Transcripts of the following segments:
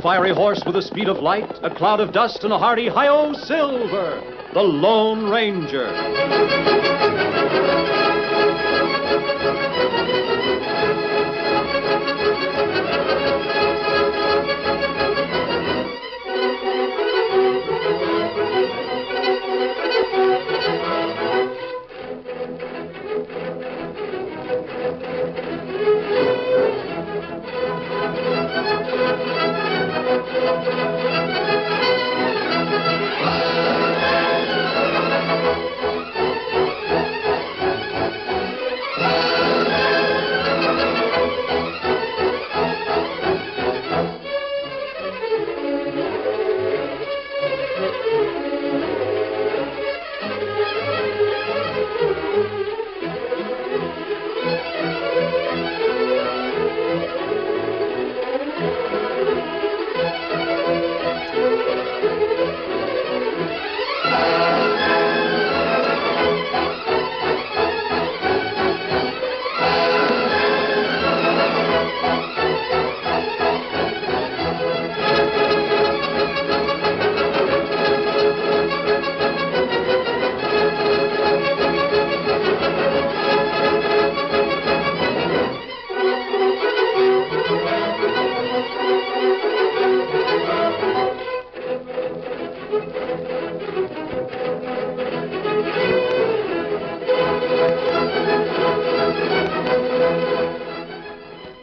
fiery horse with the speed of light, a cloud of dust, and a hearty hi-yo Silver, the Lone Ranger.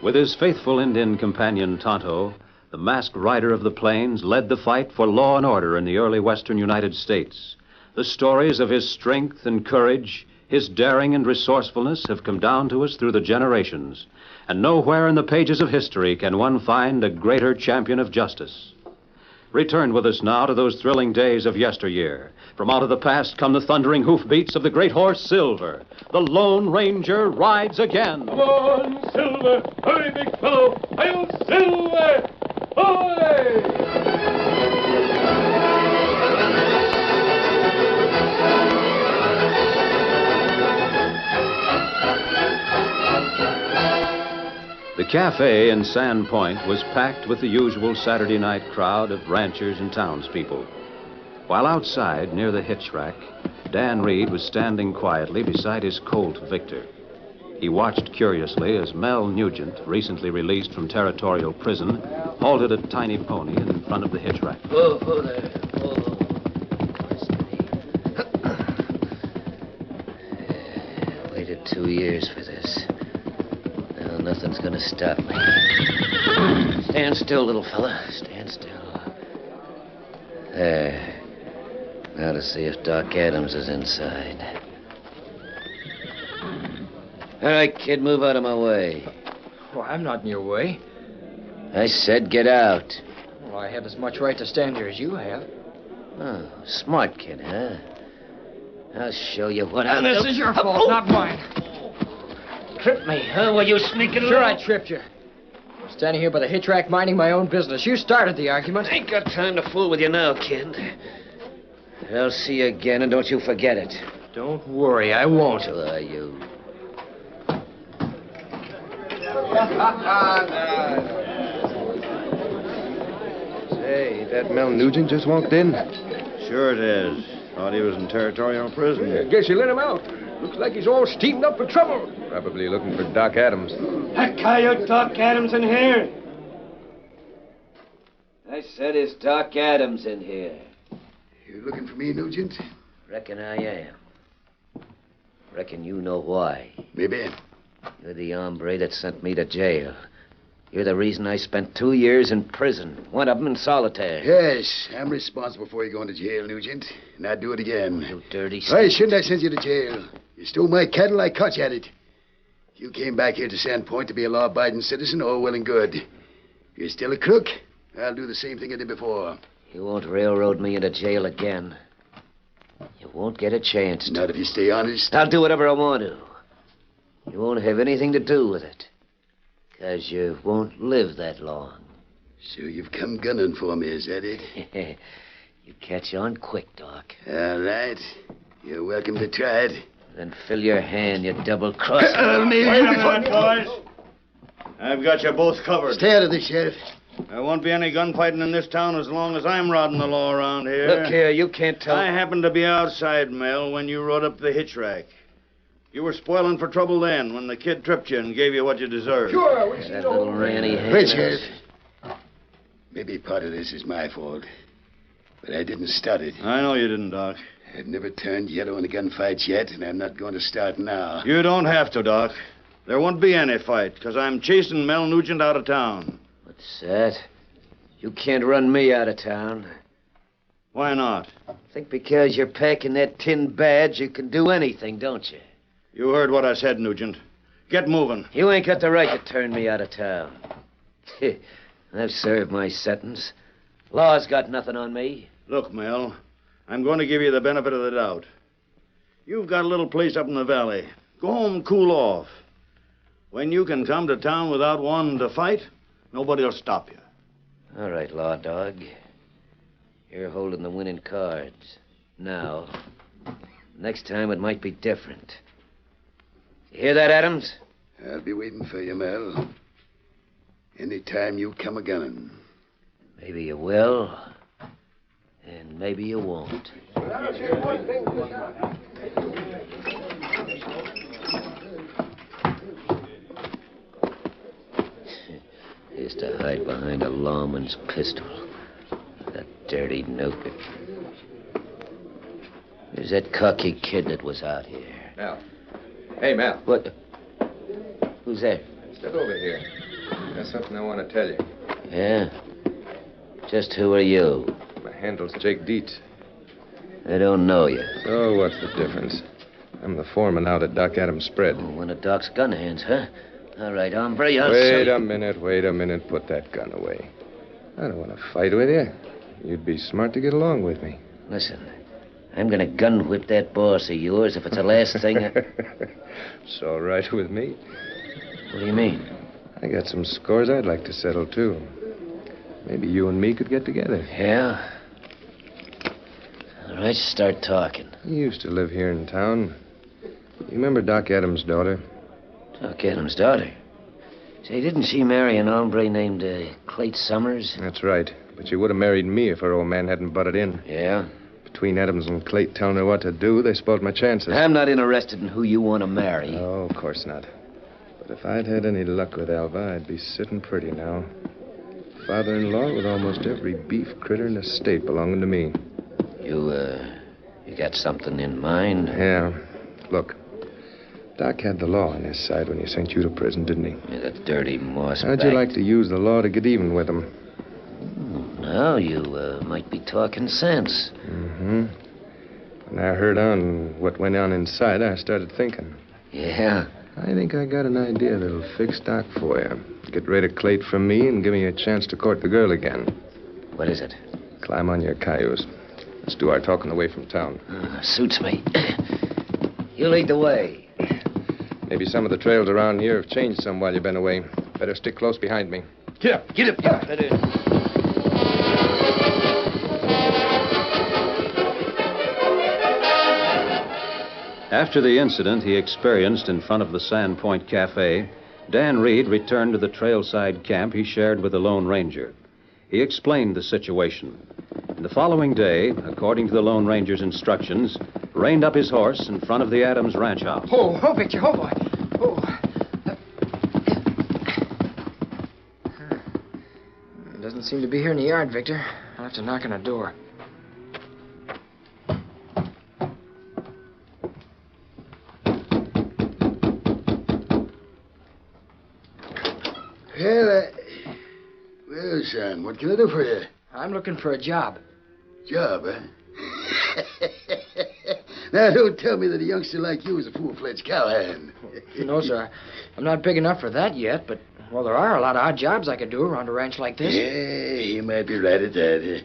With his faithful Indian companion, Tonto, the masked rider of the plains led the fight for law and order in the early western United States. The stories of his strength and courage, his daring and resourcefulness have come down to us through the generations, and nowhere in the pages of history can one find a greater champion of justice. Return with us now to those thrilling days of yesteryear. From out of the past come the thundering hoofbeats of the great horse Silver. The Lone Ranger rides again. Come on, Silver! Hurry, big fellow! Hail, Silver! Ahoy! The cafe in Sand Point was packed with the usual Saturday night crowd of ranchers and townspeople. While outside, near the hitch rack, Dan Reed was standing quietly beside his colt, Victor. He watched curiously as Mel Nugent, recently released from territorial prison, halted a tiny pony in front of the hitch rack. Whoa there. Whoa. Waited 2 years for this. Now nothing's gonna stop me. Stand still, little fella. Stand still. There. Now to see if Doc Adams is inside. All right, kid, move out of my way. Oh, I'm not in your way. I said get out. Well, I have as much right to stand here as you have. Oh, smart kid, huh? I'll show you what And this is your fault, not mine. Tripped me, huh? Were you sneaking Sure, around? I tripped you. I'm standing here by the hitch rack minding my own business. You started the argument. I ain't got time to fool with you now, kid. I'll see you again, and don't you forget it. Don't worry, I won't. So are you. Say, that Mel Nugent just walked in? Sure it is. Thought he was in territorial prison. I guess you let him out. Looks like he's all steamed up for trouble. Probably looking for Doc Adams. That coyote Doc Adams in here. I said, is Doc Adams in here? You looking for me, Nugent? Reckon I am. Reckon you know why. Maybe. You're the hombre that sent me to jail. You're the reason I spent 2 years in prison. One of them in solitary. Yes, I'm responsible for you going to jail, Nugent. And I'd do it again. You dirty Why shouldn't I send you to jail? You stole my cattle, I caught you at it. You came back here to Sandpoint to be a law-abiding citizen, all well and good. You're still a crook, I'll do the same thing I did before. You won't railroad me into jail again. You won't get a chance to. Not if you stay honest. I'll do whatever I want to. You won't have anything to do with it. Because you won't live that long. So you've come gunning for me, is that it? You catch on quick, Doc. All right. You're welcome to try it. Then fill your hand, you double-cross. Wait a minute, boys. I've got you both covered. Stay out of this, Sheriff. There won't be any gunfighting in this town as long as I'm rodding the law around here. Look here, you can't tell... I happened to be outside, Mel, when you rode up the hitch rack. You were spoiling for trouble then, when the kid tripped you and gave you what you deserved. Sure, That little ranny hand. Wait, Sheriff. Maybe part of this is my fault, but I didn't start it. I know you didn't, Doc. I've never turned yellow in the gunfights yet, and I'm not going to start now. You don't have to, Doc. There won't be any fight, because I'm chasing Mel Nugent out of town. What's that? You can't run me out of town. Why not? Think because you're packing that tin badge, you can do anything, don't you? You heard what I said, Nugent. Get moving. You ain't got the right to turn me out of town. I've served my sentence. Law's got nothing on me. Look, Mel, I'm going to give you the benefit of the doubt. You've got a little place up in the valley. Go home and cool off. When you can come to town without wanting to fight, nobody'll stop you. All right, Law Dog. You're holding the winning cards. Now, next time it might be different. You hear that, Adams? I'll be waiting for you, Mel. Anytime you come a-gunning. Maybe you will, and maybe you won't. Used to hide behind a lawman's pistol. That dirty nuke. There's that cocky kid that was out here. Mel. Hey, Mel. What? Who's there? Step over here. There's something I want to tell you. Yeah? Just who are you? My handle's Jake Dietz. I don't know you. So what's the difference? I'm the foreman out at Doc Adams' spread. Oh, one of Doc's gun hands, huh? All right, hombre, I'll Wait see. a minute. Put that gun away. I don't want to fight with you. You'd be smart to get along with me. Listen, I'm gonna gun whip that boss of yours if it's the last thing It's all right with me. What do you mean? I got some scores I'd like to settle, too. Maybe you and me could get together. Yeah? All right, start talking. You used to live here in town. You remember Doc Adams' daughter? Doc Adams' daughter? Say, didn't she marry an hombre named Clayt Summers? That's right. But she would have married me if her old man hadn't butted in. Yeah? Between Adams and Clayt telling her what to do, they spoiled my chances. I'm not interested in who you want to marry. Oh, of course not. But if I'd had any luck with Alva, I'd be sitting pretty now. Father-in-law with almost every beef critter in the state belonging to me. You got something in mind? Yeah. Look, Doc had the law on his side when he sent you to prison, didn't he? Yeah, that dirty moss. How'd you like to use the law to get even with him? Now you might be talking sense. Mm-hmm. When I heard on what went on inside, I started thinking. Yeah? I think I got an idea that'll fix Doc for you. Get rid of Clayt from me and give me a chance to court the girl again. What is it? Climb on your cayuse. Let's do our talking away from town. Suits me. You lead the way. Maybe some of the trails around here have changed some while you've been away. Better stick close behind me. Get up. Yeah, better. After the incident he experienced in front of the Sandpoint Cafe, Dan Reed returned to the trailside camp he shared with the Lone Ranger. He explained the situation. And the following day, according to the Lone Ranger's instructions, reined up his horse in front of the Adams ranch house. Oh, Victor, oh, boy. Oh. Doesn't seem to be here in the yard, Victor. I'll have to knock on a door. Well, son, what can I do for you? I'm looking for a job. Job, huh? Now, don't tell me that a youngster like you is a full-fledged cowhand. No, sir. I'm not big enough for that yet, but, well, there are a lot of odd jobs I could do around a ranch like this. Yeah, you might be right at that.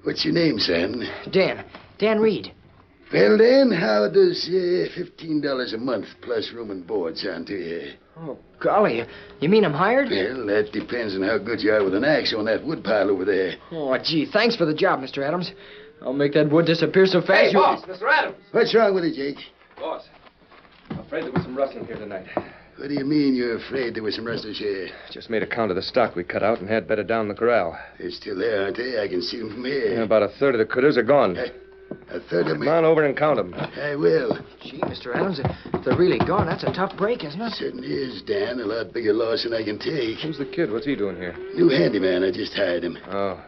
What's your name, son? Dan Reed. Well, then, how does $15 a month plus room and board sound to you? Oh, golly. You mean I'm hired? Well, that depends on how good you are with an axe on that wood pile over there. Oh, gee, thanks for the job, Mr. Adams. I'll make that wood disappear so fast Hey, boss, Mr. Adams. What's wrong with it, Jake? Boss, a afraid there was some rustling here tonight. What do you mean you're afraid there was some rustlers here? Just made a count of the stock we cut out and had better down the corral. They're still there, aren't they? I can see them from here. Yeah, about a third of the critters are gone. A third of Come them. on over and count them. I will. Gee, Mr. Adams, if they're really gone, that's a tough break, isn't it? Certainly is, Dan. A lot bigger loss than I can take. Who's the kid? What's he doing here? New handyman. I just hired him. Oh.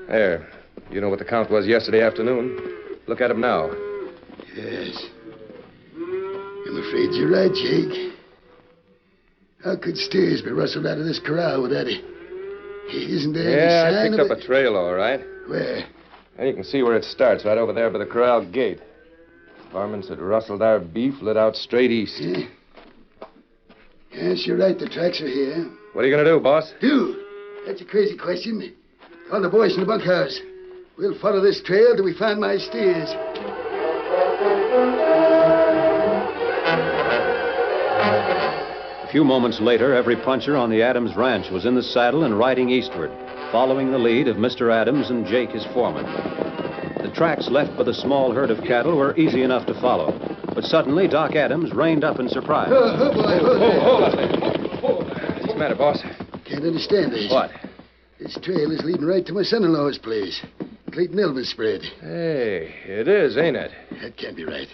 There. You know what the count was yesterday afternoon. Look at him now. Yes. I'm afraid you're right, Jake. How could steers be rustled out of this corral without it? Isn't there any I sign picked of up a trail, all right. Where? And you can see where it starts, right over there by the corral gate. Varmints had rustled our beef, lit out straight east. Yeah. Yes, you're right. The tracks are here. What are you going to do, boss? Do? That's a crazy question. Call the boys from the bunkhouse. We'll follow this trail till we find my steers. A few moments later, every puncher on the Adams ranch was in the saddle and riding eastward, following the lead of Mr. Adams and Jake, his foreman. The tracks left by the small herd of cattle were easy enough to follow. But suddenly, Doc Adams reined up in surprise. Oh, boy. Hold on there. What's the matter, boss? Can't understand this. What? This trail is leading right to my son-in-law's place. Clayton Elvin's spread. Hey, it is, ain't it? That can't be right.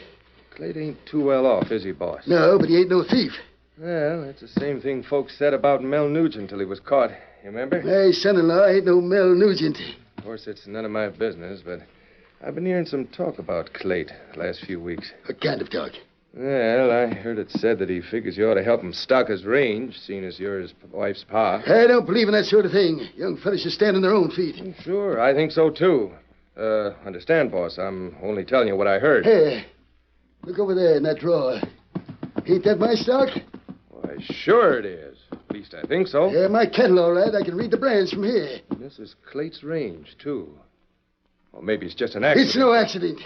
Clayton ain't too well off, is he, boss? No, but he ain't no thief. Well, that's the same thing folks said about Mel Nugent till he was caught. You remember? My son-in-law ain't no Mel Nugent. Of course, it's none of my business, but I've been hearing some talk about Clayt the last few weeks. What kind of talk? Well, I heard it said that he figures you ought to help him stock his range, seeing as you're his wife's pa. I don't believe in that sort of thing. Young fellas should stand on their own feet. Sure, I think so, too. Understand, boss, I'm only telling you what I heard. Hey, look over there in that drawer. Ain't that my stock? Why, sure it is. At least I think so. Yeah, my kettle, all right. I can read the brands from here. This is Clayt's range, too. Or maybe it's just an accident. It's no accident.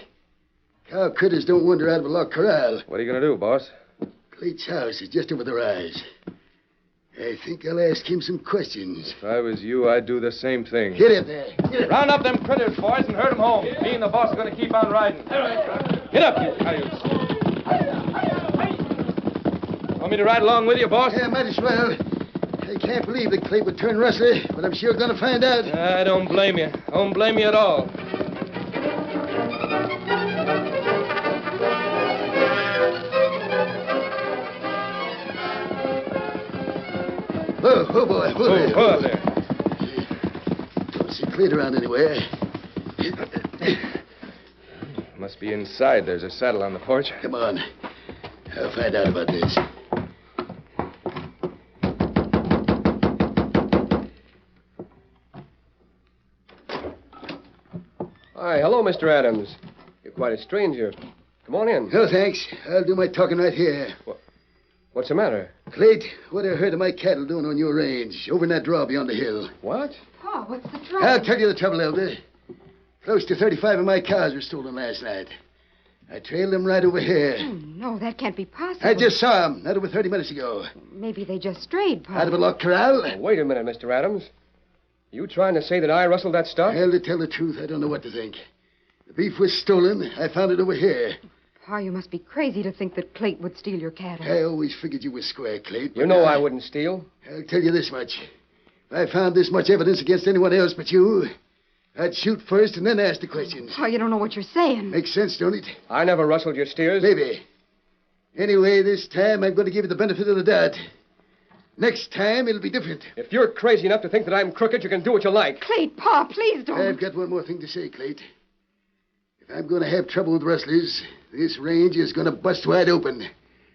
Cow critters don't wander out of a locked corral. What are you going to do, boss? Clayt's house is just over the rise. I think I'll ask him some questions. If I was you, I'd do the same thing. Get in there. Get in. Round up them critters, boys, and herd them home. Me and the boss are going to keep on riding. Get up, you coyotes. Want me to ride along with you, boss? Yeah, might as well. I can't believe that Clay would turn rustler, but I'm sure going to find out. I don't blame you. Don't blame you at all. Oh, boy. Whoa there. Don't see Clay around anywhere. Must be inside. There's a saddle on the porch. Come on. I'll find out about this. Hi, hello, Mr. Adams. You're quite a stranger. Come on in. No, thanks. I'll do my talking right here. What's the matter? Clayt, what a herd of my cattle doing on your range, over in that draw beyond the hill? What? Pa, what's the trouble? I'll tell you the trouble, Elder. Close to 35 of my cows were stolen last night. I trailed them right over here. Oh, no, that can't be possible. I just saw them, not over 30 minutes ago. Maybe they just strayed, Pa. Out of a locked corral. Oh, wait a minute, Mr. Adams. You trying to say that I rustled that stuff? Well, to tell the truth, I don't know what to think. The beef was stolen. I found it over here. Pa, you must be crazy to think that Clayt would steal your cattle. I always figured you were square, Clayt. You know I wouldn't steal. I'll tell you this much. If I found this much evidence against anyone else but you, I'd shoot first and then ask the questions. Pa, you don't know what you're saying. Makes sense, don't it? I never rustled your steers. Maybe. Anyway, this time I'm going to give you the benefit of the doubt. Next time, it'll be different. If you're crazy enough to think that I'm crooked, you can do what you like. Clayt, Pa, please don't. I've got one more thing to say, Clayt. If I'm going to have trouble with rustlers, this range is going to bust wide open.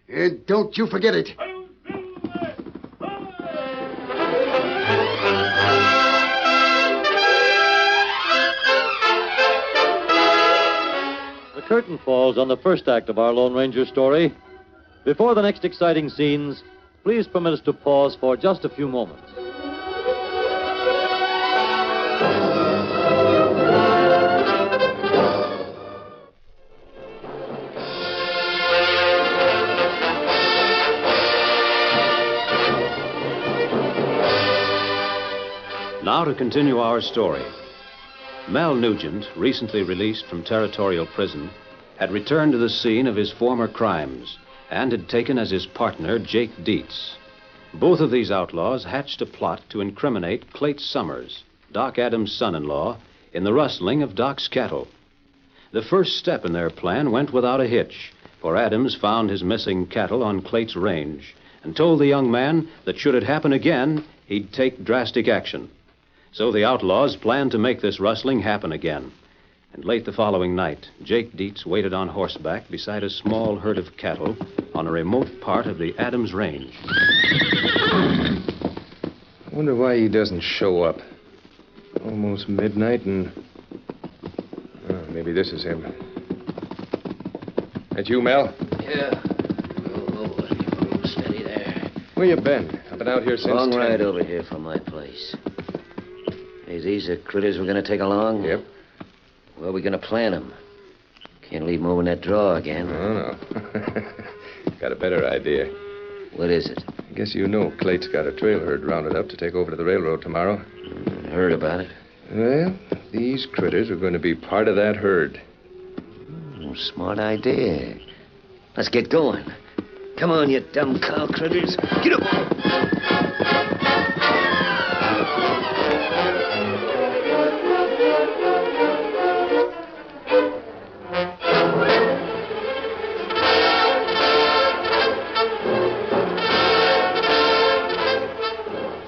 And don't you forget it. The curtain falls on the first act of our Lone Ranger story. Before the next exciting scenes, please permit us to pause for just a few moments. Now to continue our story. Mel Nugent, recently released from territorial prison, had returned to the scene of his former crimes and had taken as his partner Jake Dietz. Both of these outlaws hatched a plot to incriminate Clayt Summers, Doc Adams' son-in-law, in the rustling of Doc's cattle. The first step in their plan went without a hitch, for Adams found his missing cattle on Clayt's range and told the young man that should it happen again, he'd take drastic action. So the outlaws planned to make this rustling happen again. And late the following night, Jake Dietz waited on horseback beside a small herd of cattle on a remote part of the Adams range. I wonder why he doesn't show up. Almost midnight and... Oh, maybe this is him. That you, Mel? Yeah. Oh, steady there. Where you been? I've been out here since Long 10. ride over here from my place. Hey, these are critters we're going to take along? Yep. Where are we going to plant them? Can't leave them over in that drawer again. No. Got a better idea. What is it? I guess you know Clayt's got a trail herd rounded up to take over to the railroad tomorrow. Heard about it. Well, these critters are going to be part of that herd. Smart idea. Let's get going. Come on, you dumb cow critters. Get up!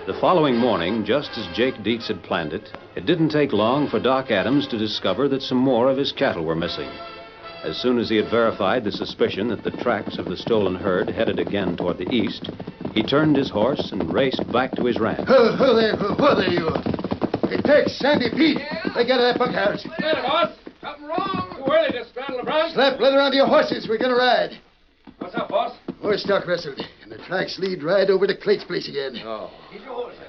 The following morning, just as Jake Dietz had planned it, it didn't take long for Doc Adams to discover that some more of his cattle were missing. As soon as he had verified the suspicion that the tracks of the stolen herd headed again toward the east, he turned his horse and raced back to his ranch. Who there you? Hey, Tex, Sandy, Pete. They get to that bunkhouse. Wait a minute, boss. Something wrong. Too early to straddle the front. Slap leather onto your horses. We're going to ride. What's up, boss? Horse stock rustled, and the tracks lead right over to Clayt's place again. Oh,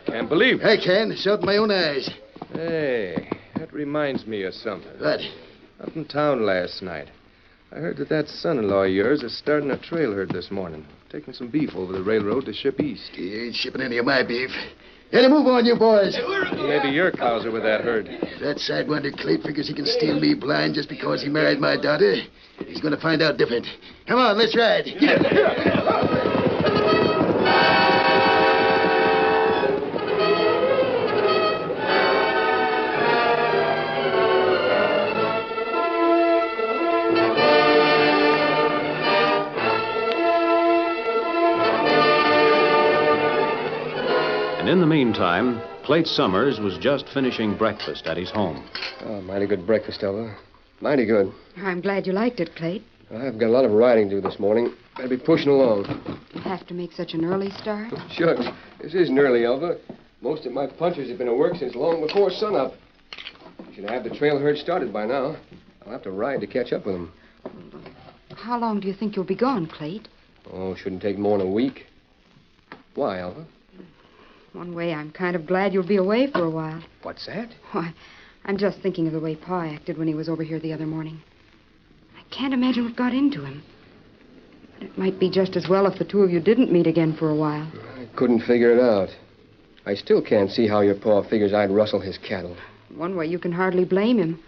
can't believe it. I can. Saw it with my own eyes. Hey, that reminds me of something. What? Up in town last night, I heard that son-in-law of yours is starting a trail herd this morning, taking some beef over the railroad to ship east. He ain't shipping any of my beef. Any move on, you boys. Maybe your cows are with that herd. If that sidewinder Clayt figures he can steal me blind just because he married my daughter, he's going to find out different. Come on, let's ride. Get up. In the meantime, Clayt Summers was just finishing breakfast at his home. Oh, mighty good breakfast, Elva. Mighty good. I'm glad you liked it, Clayt. I've got a lot of riding to do this morning. Better be pushing along. You have to make such an early start. Shucks. This isn't early, Elva. Most of my punchers have been at work since long before sunup. Should have the trail herd started by now. I'll have to ride to catch up with them. How long do you think you'll be gone, Clayt? Oh, shouldn't take more than a week. Why, Elva? One way, I'm kind of glad you'll be away for a while. What's that? Why, I'm just thinking of the way Pa acted when he was over here the other morning. I can't imagine what got into him. But it might be just as well if the two of you didn't meet again for a while. I couldn't figure it out. I still can't see how your Pa figures I'd rustle his cattle. One way, you can hardly blame him.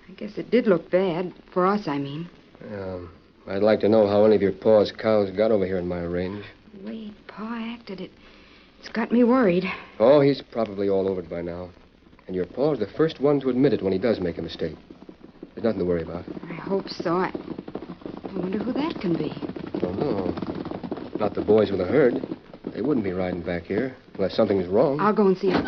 I guess it did look bad. For us, I mean. I'd like to know how any of your Pa's cows got over here in my range. The way Pa acted, it's got me worried. Oh, he's probably all over it by now. And your Pa's the first one to admit it when he does make a mistake. There's nothing to worry about. I hope so. I wonder who that can be. Oh, no. Not the boys with the herd. They wouldn't be riding back here unless something's wrong. I'll go and see him.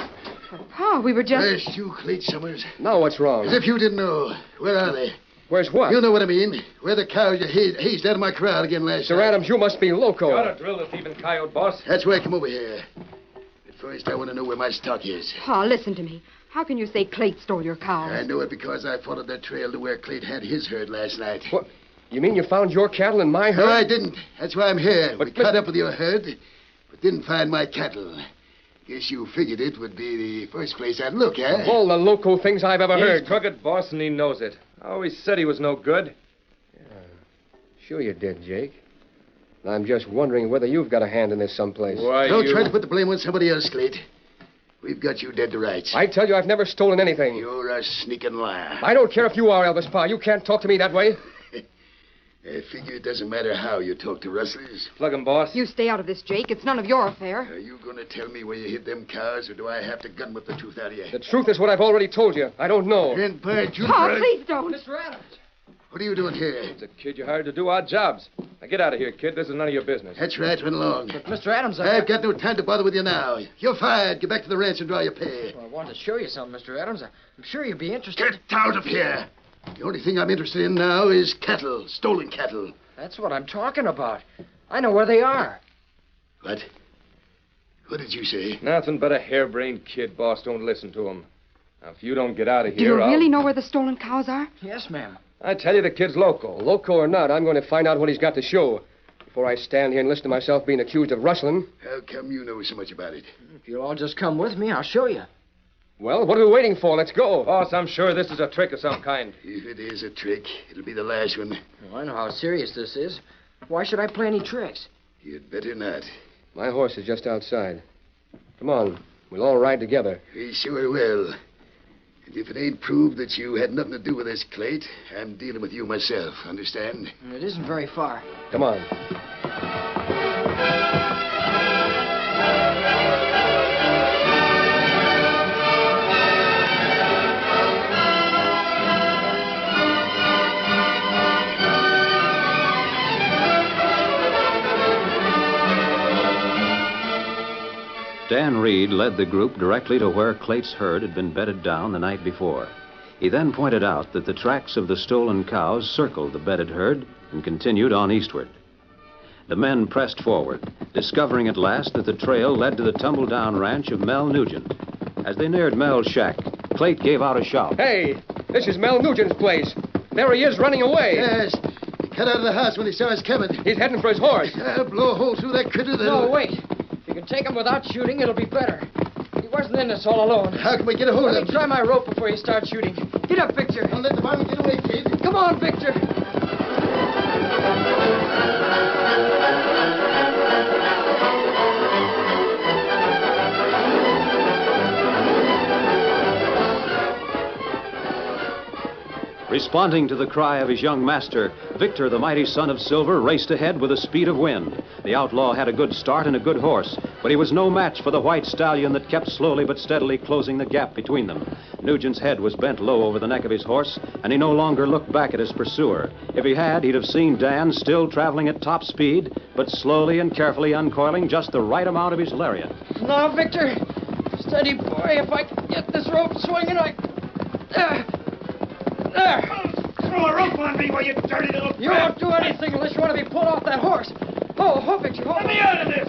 Pa, we were just... Where's you, Clayt Summers? Now what's wrong? As if you didn't know. Where are they? Where's what? You know what I mean. Where the cows you hazed out of my corral again last Sir night. Adams, you must be loco. Gotta drill the thieving coyote, boss. That's why I come over here. But first, I want to know where my stock is. Pa, listen to me. How can you say Clayt stole your cows? I know it because I followed that trail to where Clayt had his herd last night. What? You mean you found your cattle in my herd? No, I didn't. That's why I'm here. But we caught up with your herd, but didn't find my cattle. Guess you figured it would be the first place I'd look, eh? Of all the loco things I've ever heard. He's crooked, boss, and he knows it. I always said he was no good. Sure you did, Jake. I'm just wondering whether you've got a hand in this someplace. Why, Don't try to put the blame on somebody else, Clayt. We've got you dead to rights. I tell you, I've never stolen anything. You're a sneaking liar. I don't care if you are Elvis Pa. You can't talk to me that way. I figure it doesn't matter how you talk to rustlers. Plug 'em, boss. You stay out of this, Jake. It's none of your affair. Are you going to tell me where you hid them cows, or do I have to gun whip the truth out of you? The truth is what I've already told you. I don't know. Then by Jupiter... Pa, please don't. Mr. Adams. What are you doing here? It's a kid you hired to do odd jobs. Now get out of here, kid. This is none of your business. That's right, run along. But, Mr. Adams, I've got no time to bother with you now. You're fired. Get back to the ranch and draw your pay. Well, I wanted to show you something, Mr. Adams. I'm sure you'd be interested. Get out of here. The only thing I'm interested in now is cattle, stolen cattle. That's what I'm talking about. I know where they are. What? What did you say? Nothing but a harebrained kid, boss. Don't listen to him. Now, if you don't get out of here, Do you I'll... really know where the stolen cows are? Yes, ma'am. I tell you, the kid's loco. Loco or not, I'm going to find out what he's got to show before I stand here and listen to myself being accused of rustling. How come you know so much about it? If you'll all just come with me, I'll show you. Well, what are we waiting for? Let's go. Boss, I'm sure this is a trick of some kind. If it is a trick, it'll be the last one. Well, I know how serious this is. Why should I play any tricks? You'd better not. My horse is just outside. Come on. We'll all ride together. We sure will. And if it ain't proved that you had nothing to do with this, Clayt, I'm dealing with you myself, understand? It isn't very far. Come on. Dan Reed led the group directly to where Clayt's herd had been bedded down the night before. He then pointed out that the tracks of the stolen cows circled the bedded herd and continued on eastward. The men pressed forward, discovering at last that the trail led to the tumble-down ranch of Mel Nugent. As they neared Mel's shack, Clayt gave out a shout. Hey, this is Mel Nugent's place. There he is, running away. Yes. He cut out of the house when he saw us coming. He's heading for his horse. I'll blow a hole through that critter then. No, wait. If you can take him without shooting, it'll be better. He wasn't in this all alone. How can we get a hold of Let him? me try my rope before you start shooting. Get up, Victor. Don't let the varmint get away, kid. Come on, Victor. Responding to the cry of his young master, Victor, the mighty son of silver, raced ahead with the speed of wind. The outlaw had a good start and a good horse, but he was no match for the white stallion that kept slowly but steadily closing the gap between them. Nugent's head was bent low over the neck of his horse, and he no longer looked back at his pursuer. If he had, he'd have seen Dan still traveling at top speed, but slowly and carefully uncoiling just the right amount of his lariat. Now, Victor. Steady, boy. If I can get this rope swinging, I... There. Throw a rope on me, you dirty little You won't do anything unless you want to be pulled off that horse. Oh, Victor. Oh. Let me out of this!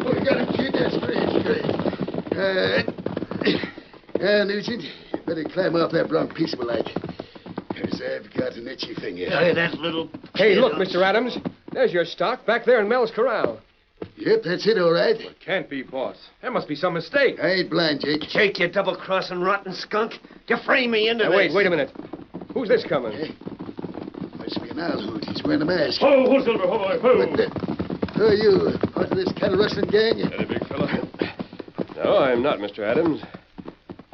We got a kid. That's great. Nugent, you better climb off that bronc peaceable-like. Because I've got an itchy finger. That little... Hey, look, Mr. Adams. There's your stock back there in Mel's corral. Yep, that's it, all right. It can't be, boss. There must be some mistake. I ain't blind, Jake. Jake, you double-crossing rotten skunk. You frame me into this. Wait a minute. Who's this coming? Must be an owl hoot. He's wearing a mask. Ho, Silver, ho, ho! Who are you? Part of this cattle rustling gang? That a big fella? No, I'm not, Mr. Adams.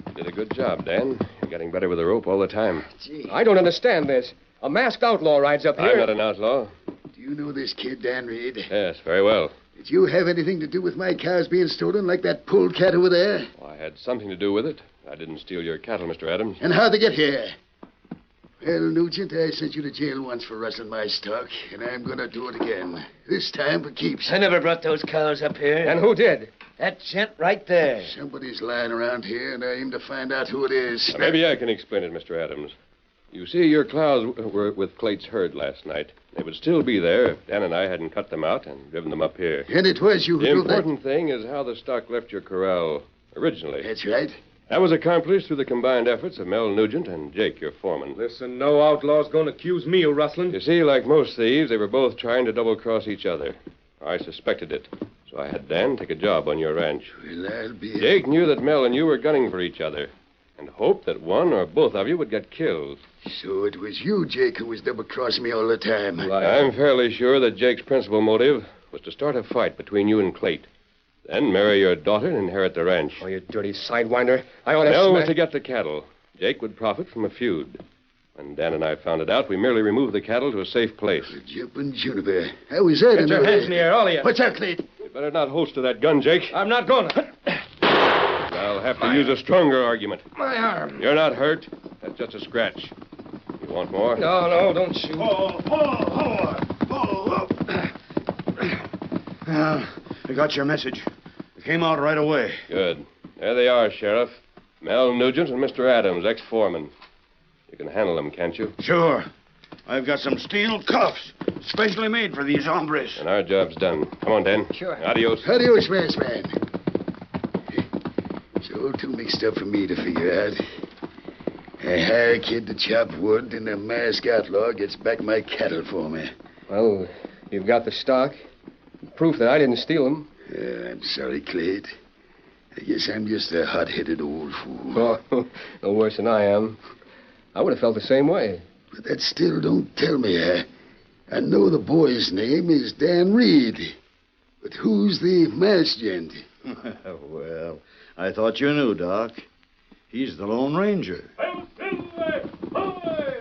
You did a good job, Dan. You're getting better with the rope all the time. Gee. I don't understand this. A masked outlaw rides up here. I'm not an outlaw. Do you know this kid, Dan Reed? Yes, very well. Did you have anything to do with my cows being stolen like that pulled cat over there? Well, I had something to do with it. I didn't steal your cattle, Mr. Adams. And how'd they get here? Well, Nugent, I sent you to jail once for rustling my stock, and I'm going to do it again. This time for keeps. I never brought those cows up here. And who did? That gent right there. Somebody's lying around here, and I aim to find out who it is. Now, maybe I can explain it, Mr. Adams. You see, your cows were with Clayt's herd last night. They would still be there if Dan and I hadn't cut them out and driven them up here. And it was you who The drove that... important thing is how the stock left your corral originally. That's right. That was accomplished through the combined efforts of Mel Nugent and Jake, your foreman. Listen, no outlaw's going to accuse me of rustling. You see, like most thieves, they were both trying to double-cross each other. I suspected it, so I had Dan take a job on your ranch. Well, I'll be... Jake knew that Mel and you were gunning for each other and hoped that one or both of you would get killed. So it was you, Jake, who was double-crossing me all the time. I'm fairly sure that Jake's principal motive was to start a fight between you and Clayt. Then marry your daughter and inherit the ranch. Oh, you dirty sidewinder. I ought to... Mel was to get the cattle. Jake would profit from a feud. When Dan and I found it out, we merely removed the cattle to a safe place. Jumping juniper. How was that? Get your hands in the air, all of you. What's that, Clayt? You better not holster that gun, Jake. I'm not going to. I'll have to use a stronger argument. My arm. You're not hurt. That's just a scratch. You want more? No, don't shoot. I got your message. It came out right away. Good. There they are, Sheriff. Mel Nugent and Mr. Adams, ex-foreman. You can handle them, can't you? Sure. I've got some steel cuffs, specially made for these hombres. And our job's done. Come on, Dan. Sure. Adios. Adios, masked man. It's all too mixed up for me to figure out. A hired kid to chop wood, and a masked outlaw gets back my cattle for me. Well, you've got the stock. Proof that I didn't steal them. I'm sorry, Clayt. I guess I'm just a hot-headed old fool. Oh, no worse than I am. I would have felt the same way. But that still don't tell me. I know the boy's name is Dan Reed. But who's the masked gent? Well, I thought you knew, Doc. He's the Lone Ranger. Hail Silver! Away!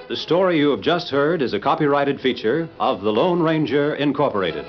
The story you have just heard is a copyrighted feature of the Lone Ranger Incorporated.